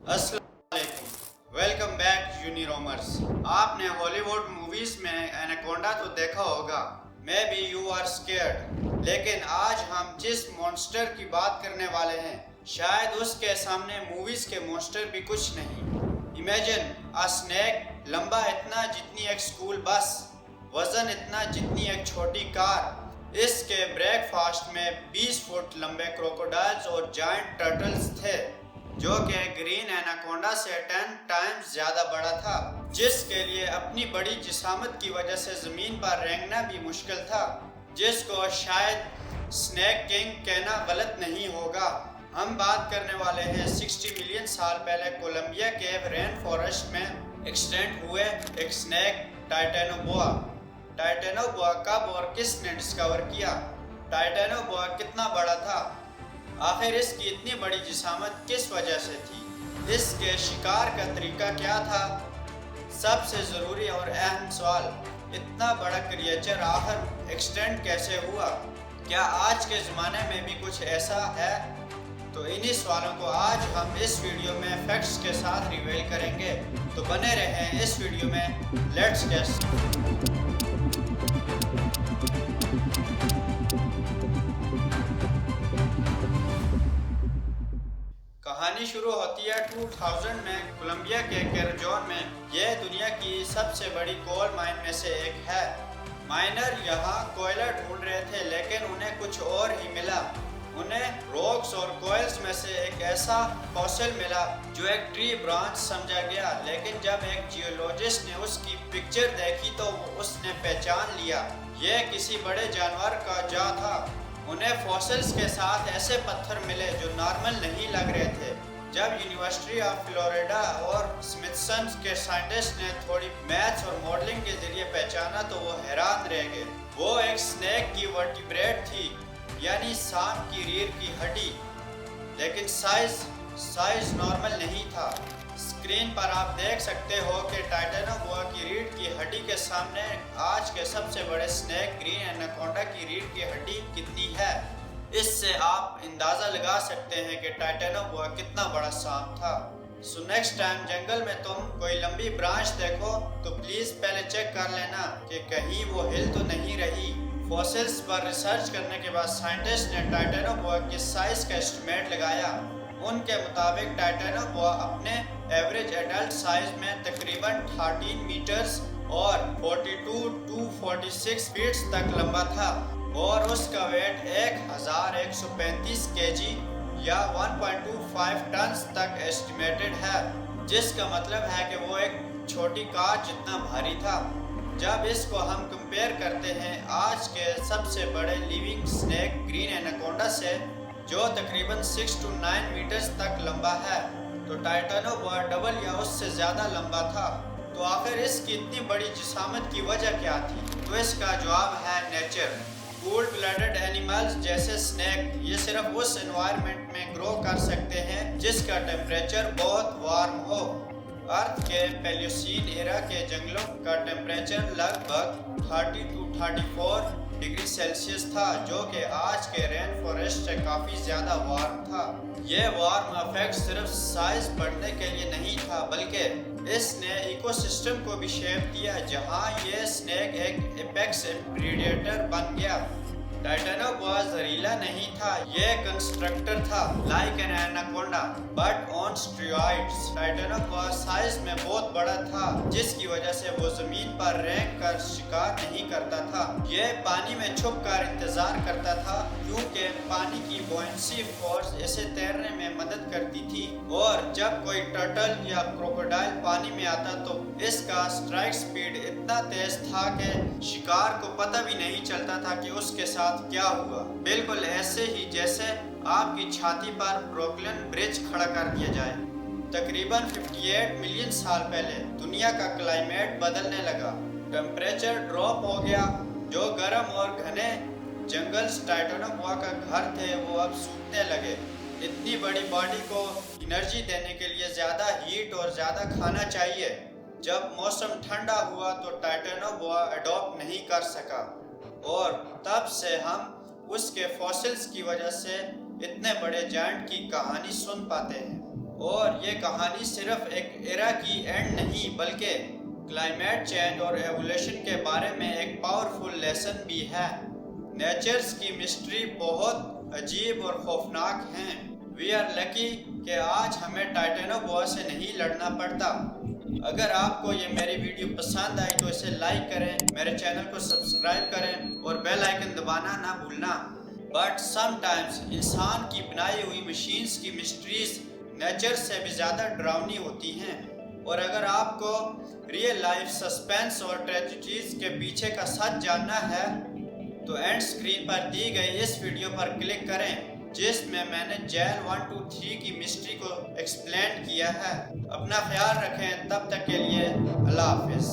अस्सलाम वालेकुम, welcome back यूनिरोमर्स। आपने हॉलीवुड मूवीज में एनाकोंडा तो देखा होगा, maybe you are scared, लेकिन आज हम जिस मॉन्स्टर की बात करने वाले हैं शायद उसके सामने मूवीज के मॉन्स्टर भी कुछ नहीं। इमेजिन अ स्नेक, लंबा इतना जितनी एक स्कूल बस, वजन इतना जितनी एक छोटी कार। इसके ब्रेकफास्ट में 20 फुट लंबे क्रोकोडाइल्स और जायंट टर्टल्स थे, जो कि ग्रीन एनाकोंडा से 10 टाइम्स ज़्यादा बड़ा था, जिसके लिए अपनी बड़ी जिसामत की वजह से ज़मीन पर रेंगना भी मुश्किल था, जिसको शायद स्नेक किंग कहना गलत नहीं होगा। हम बात करने वाले हैं 60 मिलियन साल पहले कोलंबिया के रेन फॉरेस्ट में एक्सटेंट हुए एक स्नेक टाइटेनोबोआ। टाइटेनोबोआ कब और किसने डिस्कवर किया? टाइटेनोबोआ कितना बड़ा था? आखिर इसकी इतनी बड़ी जिसामत किस वजह से थी? इसके शिकार का तरीका क्या था? सबसे ज़रूरी और अहम सवाल, इतना बड़ा क्रिएचर आखिर एक्सटेंड कैसे हुआ? क्या आज के ज़माने में भी कुछ ऐसा है? तो इन्हीं सवालों को आज हम इस वीडियो में फैक्ट्स के साथ रिवील करेंगे, तो बने रहें इस वीडियो में। Let's get. कहानी शुरू होती है 2000 में कोलंबिया के कैरजोन में। यह दुनिया की सबसे बड़ी कोल माइन में से एक है। माइनर यहाँ कोयला ढूंढ रहे थे, लेकिन उन्हें कुछ और ही मिला। उन्हें रॉक्स और कोयल्स में से एक ऐसा फॉसिल मिला जो एक ट्री ब्रांच समझा गया, लेकिन जब एक जियोलॉजिस्ट ने उसकी पिक्चर देखी तो उसने पहचान लिया यह किसी बड़े जानवर का जा था। उन्हें फॉसिल्स के साथ ऐसे पत्थर मिले जो नॉर्मल नहीं लग रहे थे। जब यूनिवर्सिटी ऑफ फ्लोरिडा और स्मिथसन के साइंटिस्ट ने थोड़ी मैथ्स और मॉडलिंग के जरिए पहचाना तो वो हैरान रह गए। वो एक स्नेक की वर्टिब्रेट थी, यानी सांप की रीढ़ की हड्डी, लेकिन साइज नॉर्मल नहीं था। स्क्रीन पर आप देख सकते हो कि टाइटेनोबोआ की रीढ़ की हड्डी के सामने आज के सबसे बड़े स्नेक ग्रीन एनाकोंडा की रीढ़ की हड्डी कितनी है। इससे आप अंदाज़ा लगा सकते हैं कि टाइटेनोबोआ कितना बड़ा सांप था। सो नेक्स्ट टाइम जंगल में तुम कोई लंबी ब्रांच देखो तो प्लीज़ पहले चेक कर लेना कि कहीं वो हिल तो नहीं रही। फॉसिल्स पर रिसर्च करने के बाद साइंटिस्ट ने टाइटेनोबोआ के साइज का एस्टिमेट लगाया। उनके मुताबिक टाइटेनोबोआ अपने एवरेज एडल्ट साइज में तकरीबन 13 मीटर्स और 42 to 46 फीट तक लंबा था, और उसका वेट 1135 केजी या 1.25 टन तक एस्टिमेटेड है, जिसका मतलब है कि वो एक छोटी कार जितना भारी था। जब इसको हम कंपेयर करते हैं आज के सबसे बड़े लिविंग स्नेक ग्रीन एनाकोंडा से, जो तकरीबन 6 to 9 मीटर्स तक लंबा है, तो टाइटेनोबोआ डबल या उससे ज़्यादा लंबा था। तो आखिर इसकी इतनी बड़ी जिसामत की वजह क्या थी? तो इसका जवाब है नेचर। कोल्ड ब्लडेड एनिमल्स जैसे स्नेक ये सिर्फ उस एनवायरनमेंट में ग्रो कर सकते हैं जिसका टेम्परेचर बहुत वार्म हो। अर्थ के पैलियोसीन एरा के जंगलों का टेम्परेचर लगभग 30 to 34 डिग्री सेल्सियस था, जो कि आज के रेन फॉरेस्ट से काफ़ी ज़्यादा वार्म था। यह वार्म इफेक्ट सिर्फ साइज बढ़ने के लिए नहीं था, बल्कि इसने इकोसिस्टम को भी शेप दिया, जहां ये स्नेक एक एपेक्स प्रीडेटर बन गया। टाइटेनोबोआ जहरीला नहीं था, यह कंस्ट्रक्टर था, like an anaconda but on steroids. Titanoboa size में बहुत बड़ा था, जिसकी वजह से वो जमीन पर रेंग कर शिकार नहीं करता था। यह पानी में छुप कर इंतजार करता था, क्योंकि पानी की बॉयंसी फोर्स इसे तैरने में मदद करती थी, और जब कोई टर्टल या क्रोकोडाइल पानी में आता तो इसका स्ट्राइक स्पीड इतना तेज था कि शिकार को पता भी नहीं चलता था कि उसके साथ क्या हुआ। बिल्कुल ऐसे ही जैसे आपकी छाती पर ब्रुकलिन ब्रिज खड़ा कर दिया जाए। तकरीबन 58 मिलियन साल पहले दुनिया का क्लाइमेट बदलने लगा, टेम्परेचर ड्रॉप हो गया। जो गर्म और घने जंगल टाइटेनोबोआ का घर थे वो अब सूखने लगे। इतनी बड़ी बॉडी को एनर्जी देने के लिए ज़्यादा हीट और ज़्यादा खाना चाहिए। जब मौसम ठंडा हुआ तो टाइटेनोबोआ अडॉप्ट नहीं कर सका, और तब से हम उसके फॉसिल्स की वजह से इतने बड़े जायंट की कहानी सुन पाते हैं। اور یہ کہانی صرف ایک ایرا کی اینڈ نہیں بلکہ کلائمیٹ چینج اور ایولیوشن کے بارے میں ایک پاورفل لیسن بھی ہے۔ نیچرز کی مسٹری بہت عجیب اور خوفناک ہیں۔ وی آر لکی کہ آج ہمیں ٹائٹینوبوا سے نہیں لڑنا پڑتا۔ اگر آپ کو یہ میری ویڈیو پسند آئی تو اسے لائک کریں، میرے چینل کو سبسکرائب کریں اور بیل آئیکن دبانا نہ بھولنا۔ بٹ سم ٹائمز انسان کی بنائی ہوئی مشینز کی مسٹریز نیچر سے بھی زیادہ ڈراؤنی ہوتی ہیں، اور اگر آپ کو ریئل لائف سسپینس اور ٹریجڈیز کے پیچھے کا سچ جاننا ہے تو اینڈ اسکرین پر دی گئی اس ویڈیو پر کلک کریں جس میں نے جیل 1 2 3 کی مسٹری کو ایکسپلین کیا ہے۔ اپنا خیال رکھیں، تب تک کے لیے اللہ حافظ۔